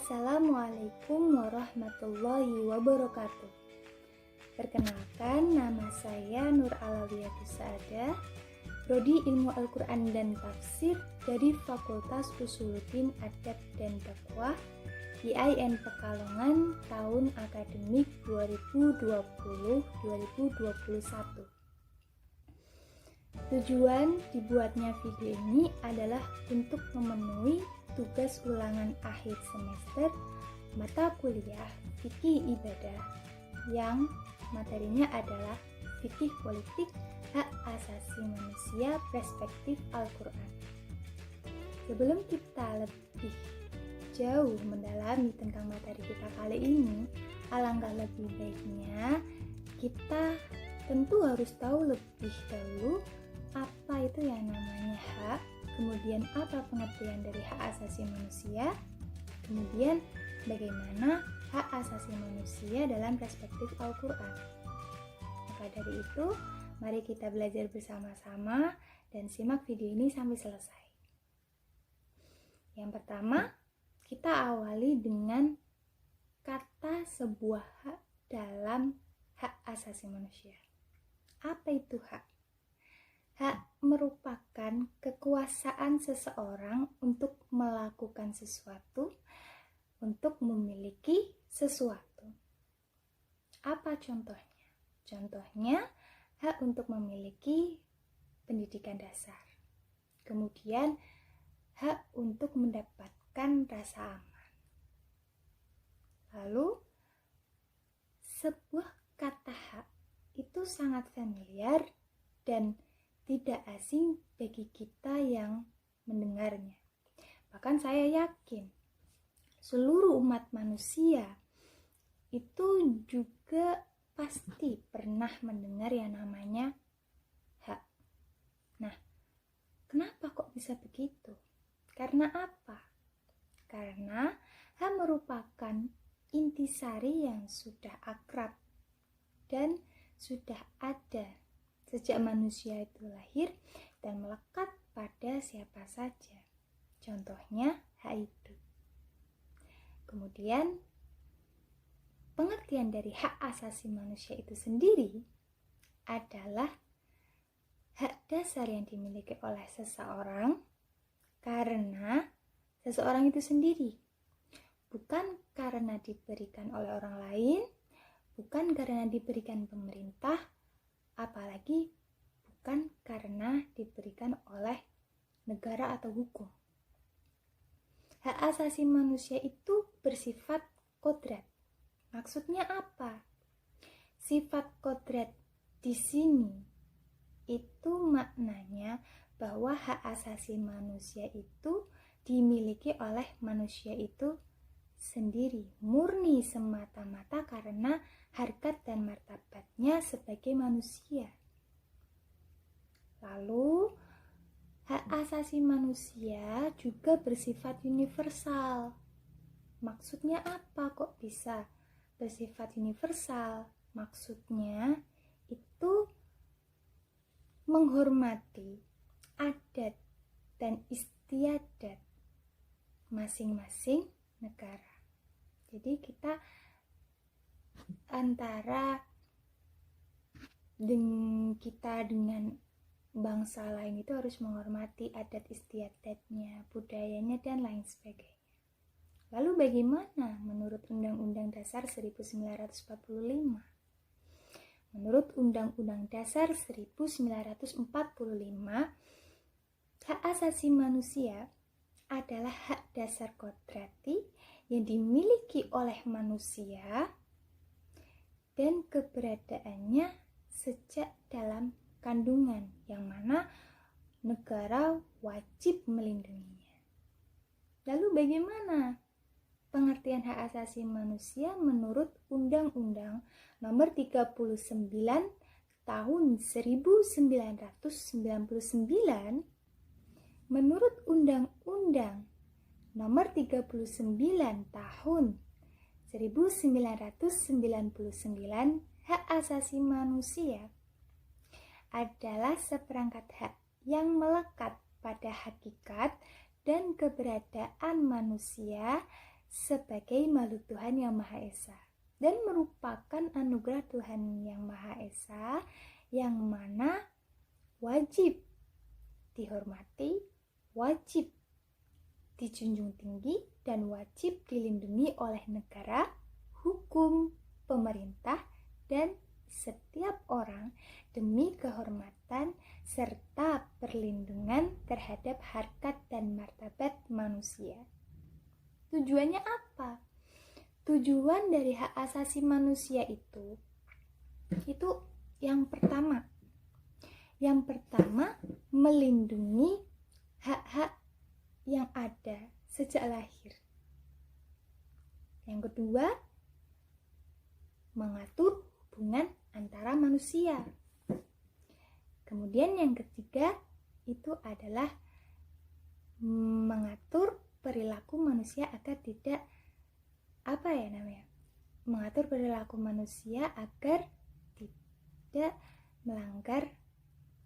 Assalamualaikum warahmatullahi wabarakatuh. Perkenalkan, nama saya Nur Alawiyatus Saadah, Prodi Ilmu Al-Quran dan Tafsir dari Fakultas Usuluddin Adab dan Dakwah IAIN Pekalongan tahun akademik 2020-2021. Tujuan dibuatnya video ini adalah untuk memenuhi tugas ulangan akhir semester mata kuliah Fikih Ibadah yang materinya adalah Fikih Politik Hak Asasi Manusia Perspektif Al-Quran. Sebelum kita lebih jauh mendalami tentang materi kita kali ini, alangkah lebih baiknya kita tentu harus tahu lebih dahulu apa itu yang namanya hak, kemudian apa pengertian dari hak asasi manusia, kemudian bagaimana hak asasi manusia dalam perspektif Al-Quran. Maka dari itu, mari kita belajar bersama-sama dan simak video ini sampai selesai. Yang pertama, kita awali dengan kata sebuah hak dalam hak asasi manusia. Apa itu hak? Hak merupakan kekuasaan seseorang untuk melakukan sesuatu, untuk memiliki sesuatu. Apa contohnya? Contohnya, hak untuk memiliki pendidikan dasar. Kemudian, hak untuk mendapatkan rasa aman. Lalu, sebuah kata hak itu sangat familiar dan tidak asing bagi kita yang mendengarnya. Bahkan saya yakin seluruh umat manusia itu juga pasti pernah mendengar yang namanya hak. Nah, kenapa kok bisa begitu? Karena apa? Karena hak merupakan intisari yang sudah akrab dan sudah ada sejak manusia itu lahir dan melekat pada siapa saja. Contohnya hak hidup. Kemudian pengertian dari hak asasi manusia itu sendiri adalah hak dasar yang dimiliki oleh seseorang karena seseorang itu sendiri, bukan karena diberikan oleh orang lain, bukan karena diberikan pemerintah, apalagi bukan karena diberikan oleh negara atau hukum. Hak asasi manusia itu bersifat kodrat. Maksudnya apa? Sifat kodrat di sini itu maknanya bahwa hak asasi manusia itu dimiliki oleh manusia itu sendiri, murni semata-mata karena harkat dan martabatnya sebagai manusia. Lalu, hak asasi manusia juga bersifat universal. Maksudnya apa kok bisa bersifat universal? Maksudnya itu menghormati adat dan istiadat masing-masing negara. Jadi kita antara kita dengan bangsa lain itu harus menghormati adat istiadatnya, budayanya, dan lain sebagainya. Lalu bagaimana menurut Undang-Undang Dasar 1945? Menurut Undang-Undang Dasar 1945, hak asasi manusia adalah hak dasar kodrati yang dimiliki oleh manusia dan keberadaannya sejak dalam kandungan, yang mana negara wajib melindunginya. Lalu bagaimana pengertian hak asasi manusia menurut Undang-Undang Nomor 39 Tahun 1999? Menurut Undang-Undang Nomor 39 Tahun 1999, hak asasi manusia adalah seperangkat hak yang melekat pada hakikat dan keberadaan manusia sebagai makhluk Tuhan yang Maha Esa dan merupakan anugerah Tuhan yang Maha Esa yang mana wajib dihormati, wajib dijunjung tinggi, dan wajib dilindungi oleh negara, hukum, pemerintah, dan setiap orang demi kehormatan serta perlindungan terhadap harkat dan martabat manusia. Tujuannya apa? Tujuan dari hak asasi manusia itu yang pertama melindungi hak-hak yang ada sejak lahir. Yang kedua, mengatur hubungan antara manusia. Kemudian yang ketiga itu adalah mengatur perilaku manusia agar tidak mengatur perilaku manusia agar tidak melanggar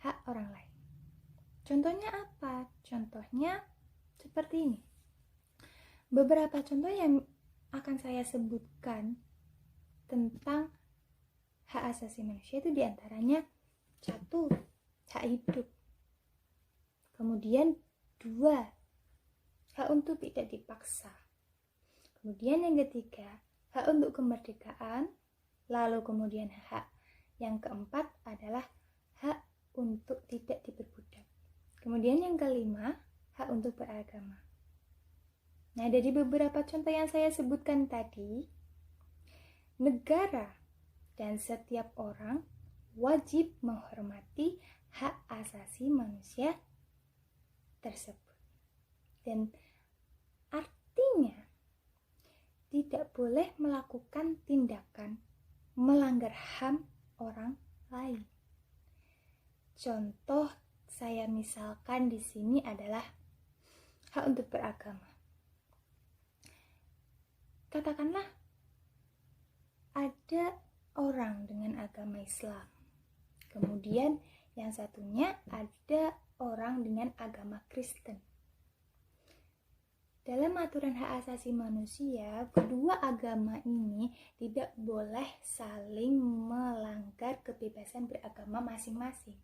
hak orang lain. Contohnya apa? Contohnya seperti ini. Beberapa contoh yang akan saya sebutkan tentang hak asasi manusia itu diantaranya 1. Hak hidup. Kemudian 2. Hak untuk tidak dipaksa. Kemudian yang ketiga, hak untuk kemerdekaan. Lalu kemudian hak yang keempat adalah hak untuk tidak diperbudak. Kemudian yang kelima, hak untuk beragama. Nah, dari beberapa contoh yang saya sebutkan tadi, negara dan setiap orang wajib menghormati hak asasi manusia tersebut. Dan artinya tidak boleh melakukan tindakan melanggar HAM orang lain. Contoh saya misalkan di sini adalah hak untuk beragama. Katakanlah ada orang dengan agama Islam. Kemudian yang satunya ada orang dengan agama Kristen. Dalam aturan hak asasi manusia, kedua agama ini tidak boleh saling melanggar kebebasan beragama masing-masing.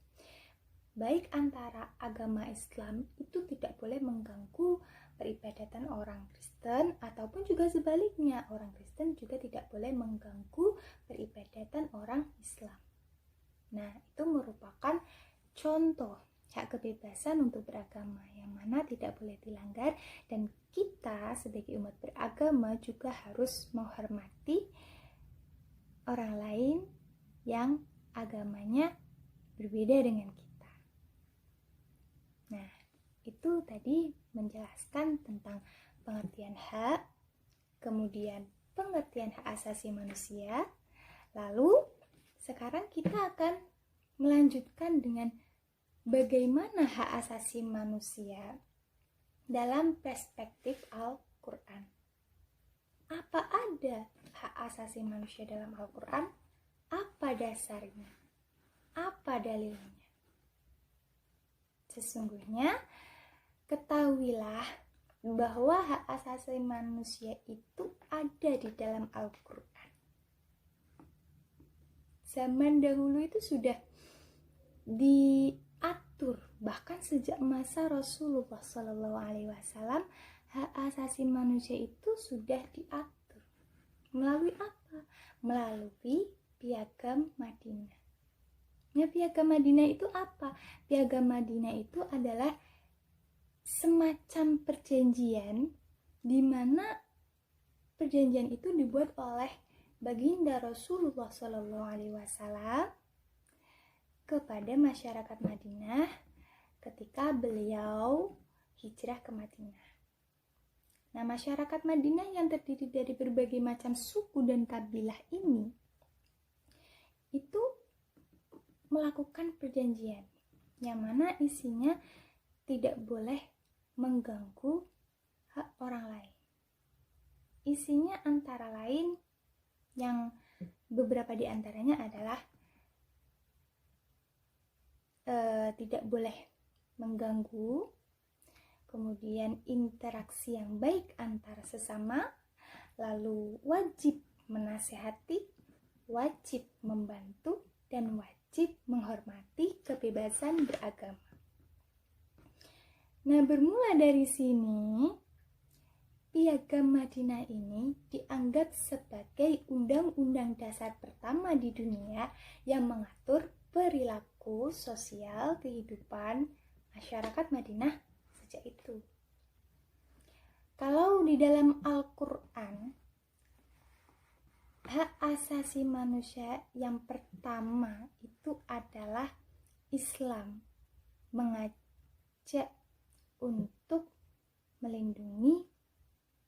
Baik antara agama Islam itu tidak boleh mengganggu peribadatan orang Kristen, ataupun juga sebaliknya, orang Kristen juga tidak boleh mengganggu peribadatan orang Islam. Nah, itu merupakan contoh hak kebebasan untuk beragama yang mana tidak boleh dilanggar, dan kita sebagai umat beragama juga harus menghormati orang lain yang agamanya berbeda dengan kita. Nah, itu tadi menjelaskan tentang pengertian hak, kemudian pengertian hak asasi manusia. Lalu sekarang kita akan melanjutkan dengan bagaimana hak asasi manusia dalam perspektif Al-Quran. Apa ada hak asasi manusia dalam Al-Quran? Apa dasarnya? Apa dalilnya? Sesungguhnya, ketahuilah bahwa hak asasi manusia itu ada di dalam Al-Quran. Zaman dahulu itu sudah diatur, bahkan sejak masa Rasulullah SAW, hak asasi manusia itu sudah diatur. Melalui apa? Melalui Piagam Madinah. Nah, Piagam Madinah itu apa? Piagam Madinah itu adalah semacam perjanjian di mana perjanjian itu dibuat oleh baginda Rasulullah SAW kepada masyarakat Madinah ketika beliau hijrah ke Madinah. Nah, masyarakat Madinah yang terdiri dari berbagai macam suku dan kabilah ini itu melakukan perjanjian yang mana isinya tidak boleh mengganggu hak orang lain. Isinya antara lain yang beberapa di antaranya adalah tidak boleh mengganggu, kemudian interaksi yang baik antara sesama, lalu wajib menasehati, wajib membantu, dan wajib menghormati kebebasan beragama. Nah, bermula dari sini, Piagam Madinah ini dianggap sebagai undang-undang dasar pertama di dunia yang mengatur perilaku sosial kehidupan masyarakat Madinah sejak itu. Kalau di dalam Al-Quran, hak asasi manusia yang pertama itu adalah Islam mengajak untuk melindungi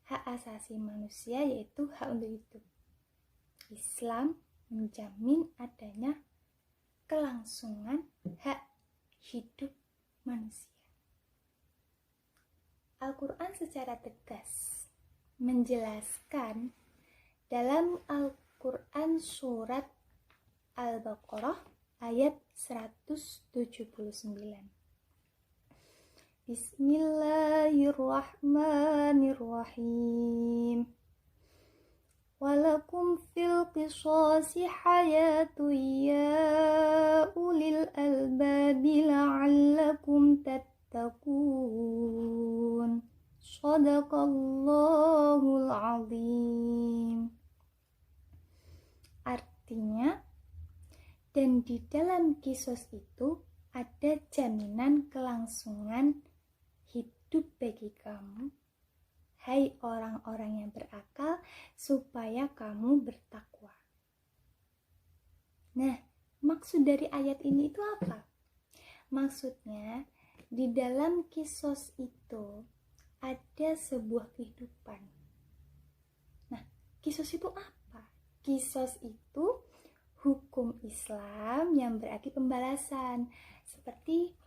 hak asasi manusia, yaitu hak untuk hidup. Islam menjamin adanya kelangsungan hak hidup manusia. Al-Quran secara tegas menjelaskan dalam Al-Quran surat Al-Baqarah ayat 179. Bismillahirrahmanirrahim. Walakum fil qisasi hayatun ya ulil albabi la'allakum tattaqun. Shadaqallahul azim. Artinya, dan di dalam kisos itu ada jaminan kelangsungan hidup bagi kamu, hai orang-orang yang berakal, supaya kamu bertakwa. Nah, maksud dari ayat ini itu apa? Maksudnya, di dalam kisos itu ada sebuah kehidupan. Nah, kisos itu apa? Kisos itu hukum Islam yang berarti pembalasan. Seperti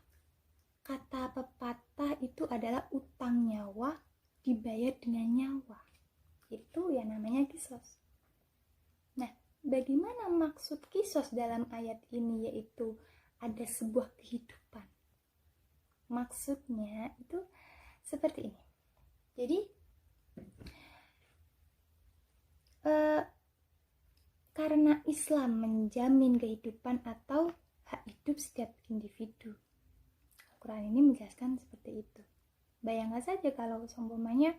kata pepatah itu adalah utang nyawa dibayar dengan nyawa. Itu yang namanya kisos. Nah, bagaimana maksud kisos dalam ayat ini, yaitu ada sebuah kehidupan? Maksudnya itu seperti ini. Jadi karena Islam menjamin kehidupan atau hak hidup setiap individu. Al-Quran ini menjelaskan seperti itu. Bayangkan saja kalau seumpamanya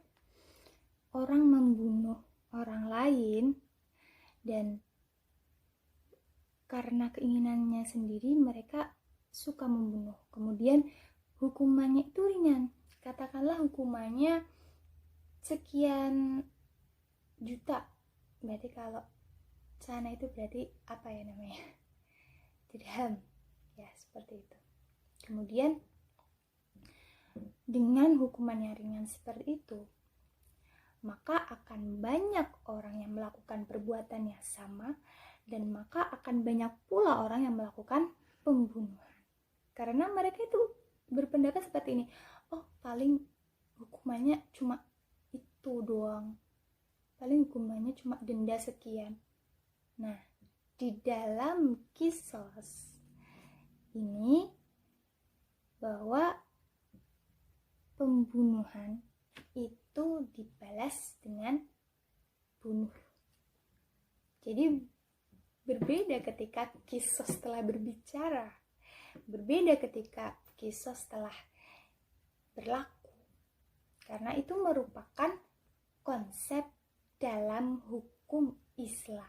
orang membunuh orang lain dan karena keinginannya sendiri mereka suka membunuh. Kemudian hukumannya itu ringan. Katakanlah hukumannya sekian juta. Berarti kalau sana itu berarti apa ya namanya? Dirham. Ya, seperti itu. Kemudian dengan hukuman yang ringan seperti itu, maka akan banyak orang yang melakukan perbuatan yang sama, dan maka akan banyak pula orang yang melakukan pembunuhan. Karena mereka itu berpendapat seperti ini, oh paling hukumannya cuma itu doang, paling hukumannya cuma denda sekian. Nah, di dalam kisos ini bahwa pembunuhan itu dibalas dengan bunuh. Jadi berbeda ketika kisos telah berbicara, berbeda ketika kisos telah berlaku, karena itu merupakan konsep dalam hukum Islam,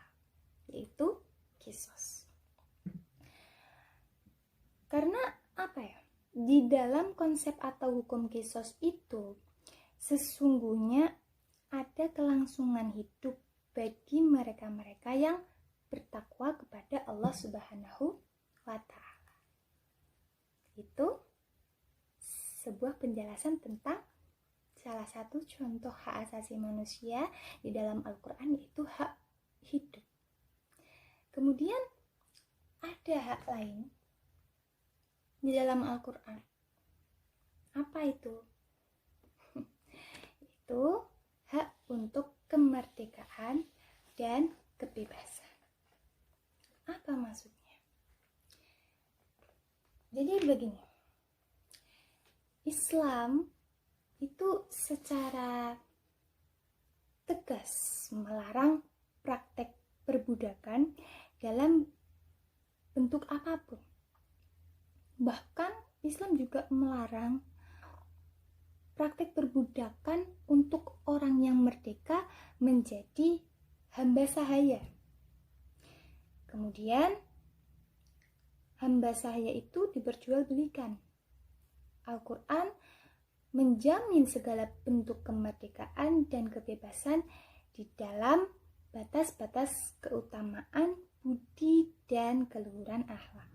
yaitu kisos. Karena apa ya? Di dalam konsep atau hukum kisos itu sesungguhnya ada kelangsungan hidup bagi mereka-mereka yang bertakwa kepada Allah Subhanahu wa Ta'ala. Itu sebuah penjelasan tentang salah satu contoh hak asasi manusia di dalam Al-Quran, yaitu hak hidup. Kemudian ada hak lain di dalam Al-Quran. Apa itu? Itu hak untuk kemerdekaan dan kebebasan. Apa maksudnya? Jadi begini, Islam itu secara tegas melarang praktek perbudakan dalam bentuk apapun. Bahkan Islam juga melarang praktek perbudakan untuk orang yang merdeka menjadi hamba sahaya. Kemudian hamba sahaya itu diperjualbelikan. Al-Quran menjamin segala bentuk kemerdekaan dan kebebasan di dalam batas-batas keutamaan budi dan keluhuran akhlak.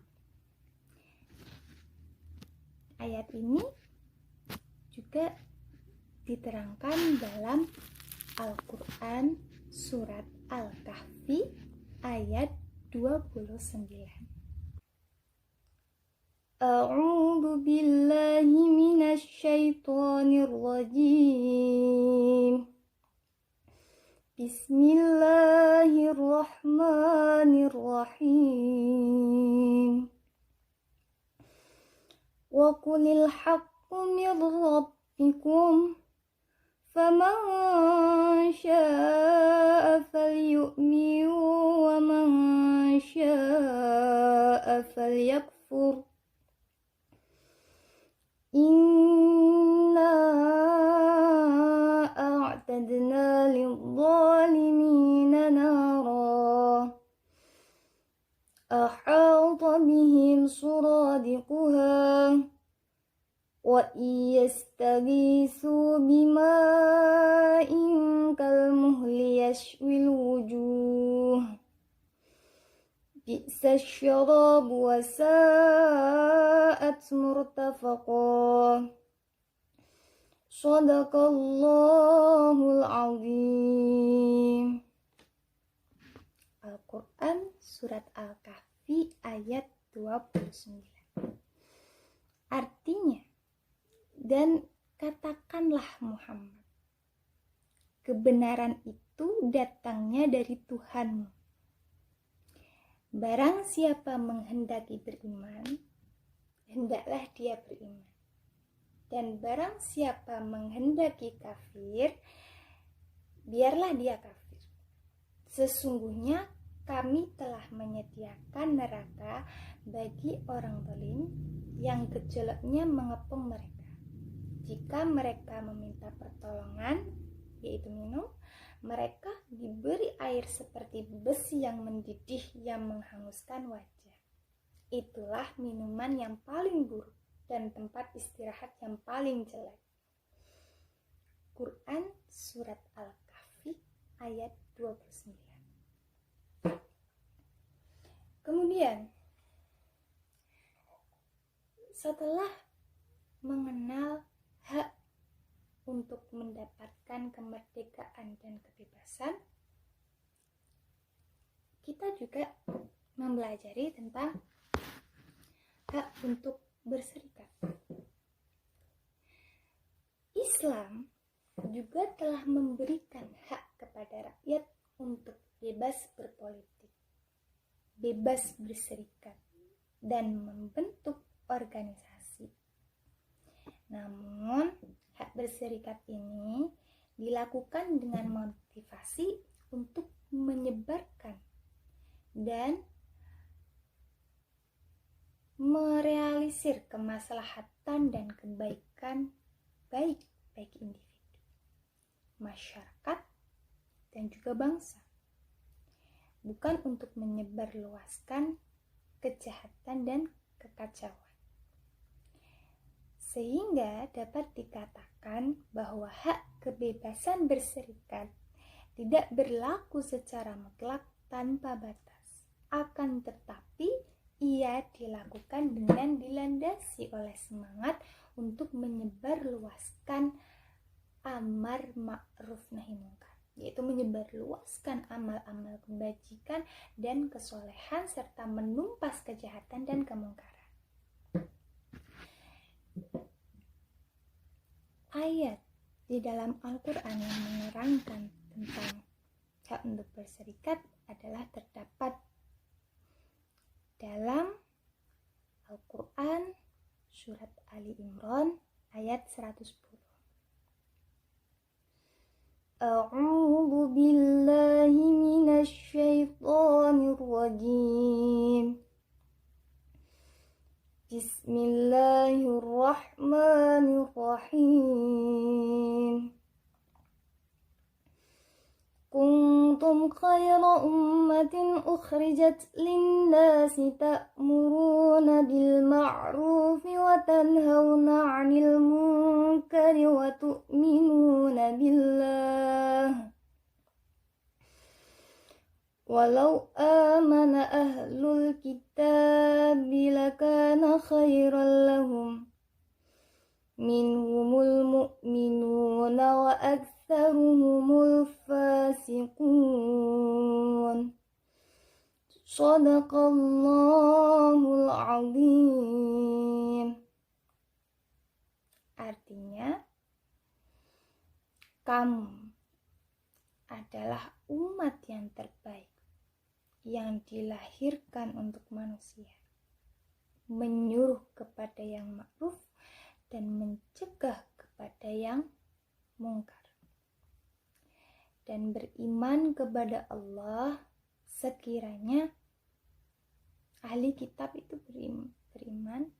Ayat ini juga diterangkan dalam Al-Quran surat Al-Kahfi ayat 29. A'udzu billahi minasy syaithanir rajim. Bismillahirrahmanirrahim. Wa qulil haqqu mir rabbikum faman syaa'a falyu'min wa man syaa'a falyakfur. Inna a'tadna lidh-dhalimina nara ahata bihim suradiquha wa iyastaghisu bima'in kalmuhli yashwil wujuh bi'sa syarab wa sa'at murtafaqa. Shadaqallahul azim. Al-Quran surat Al-Kahfi ayat 29. Artinya, dan katakanlah Muhammad, kebenaran itu datangnya dari Tuhanmu. Barang siapa menghendaki beriman, hendaklah dia beriman. Dan barang siapa menghendaki kafir, biarlah dia kafir. Sesungguhnya kami telah menyediakan neraka bagi orang zalim yang gejolaknya mengepung mereka. Jika mereka meminta pertolongan, yaitu minum, mereka diberi air seperti besi yang mendidih yang menghanguskan wajah. Itulah minuman yang paling buruk dan tempat istirahat yang paling jelek. Quran surat Al-Kahfi ayat 29. Kemudian setelah mengenal hak untuk mendapatkan kemerdekaan dan kebebasan, kita juga mempelajari tentang hak untuk berserikat. Islam juga telah memberikan hak kepada rakyat untuk bebas berpolitik, bebas berserikat, dan membentuk organisasi. Namun, hak berserikat ini dilakukan dengan motivasi untuk menyebarkan dan merealisir kemaslahatan dan kebaikan baik bagi individu, masyarakat, dan juga bangsa, bukan untuk menyebarluaskan kejahatan dan kekacauan. Sehingga dapat dikatakan bahwa hak kebebasan berserikat tidak berlaku secara mutlak tanpa batas. Akan tetapi ia dilakukan dengan dilandasi oleh semangat untuk menyebarluaskan amar ma'ruf nahi munkar, yaitu menyebarluaskan amal-amal kebajikan dan kesolehan serta menumpas kejahatan dan kemungkaran. Ayat di dalam Al-Quran yang menerangkan tentang hak untuk berserikat adalah terdapat dalam Al-Quran surat Ali Imran ayat 110. A'udzu billahi minasy syaithanir rajim. Bismillahirrahmanirrahim. Kuntum khayra ummatin ukhrijat lin-nasi ta'muruna bil ma'rufi wa tanhauna 'anil munkari wa tu'minuna billah. Walau amana ahlul kitabi lakana khairan lahum minhumul mu'minuna wa aktsaruhumul fasiqun. Shadaqallahul azim. Artinya, kamu adalah umat yang terbaik yang dilahirkan untuk manusia, menyuruh kepada yang ma'ruf dan mencegah kepada yang mungkar, dan beriman kepada Allah. Sekiranya ahli kitab itu beriman,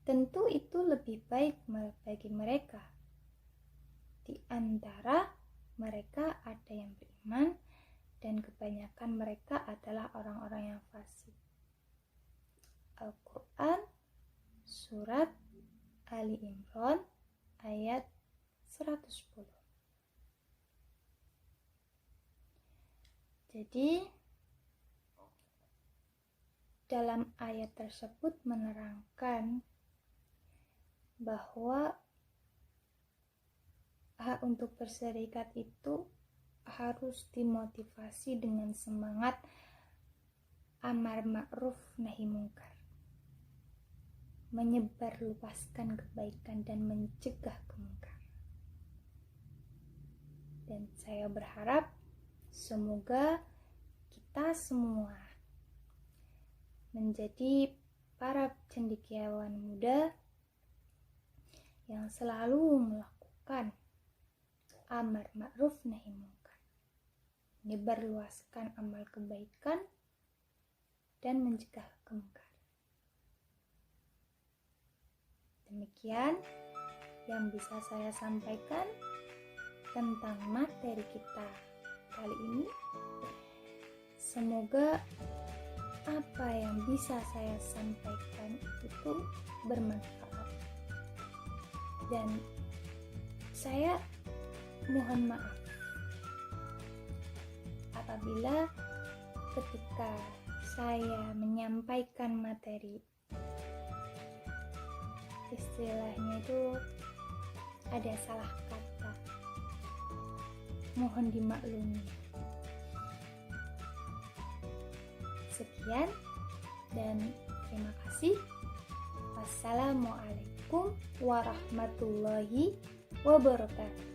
tentu itu lebih baik bagi mereka. Di antara mereka ada yang beriman, dan kebanyakan mereka adalah orang-orang yang fasik. Al-Quran Surat Ali Imran ayat 110. Jadi dalam ayat tersebut menerangkan bahwa hak untuk berserikat itu harus dimotivasi dengan semangat amar ma'ruf nahi mungkar, menyebarluaskan kebaikan dan mencegah kemungkaran. Dan saya berharap semoga kita semua menjadi para cendekiawan muda yang selalu melakukan amar ma'ruf nahi mungkar, menyebarluaskan amal kebaikan dan mencegah kemungkaran. Demikian yang bisa saya sampaikan tentang materi kita kali ini. Semoga apa yang bisa saya sampaikan itu bermanfaat, dan saya mohon maaf apabila ketika saya menyampaikan materi istilahnya itu ada salah kata, mohon dimaklumi. Sekian dan terima kasih. Wassalamualaikum warahmatullahi wabarakatuh.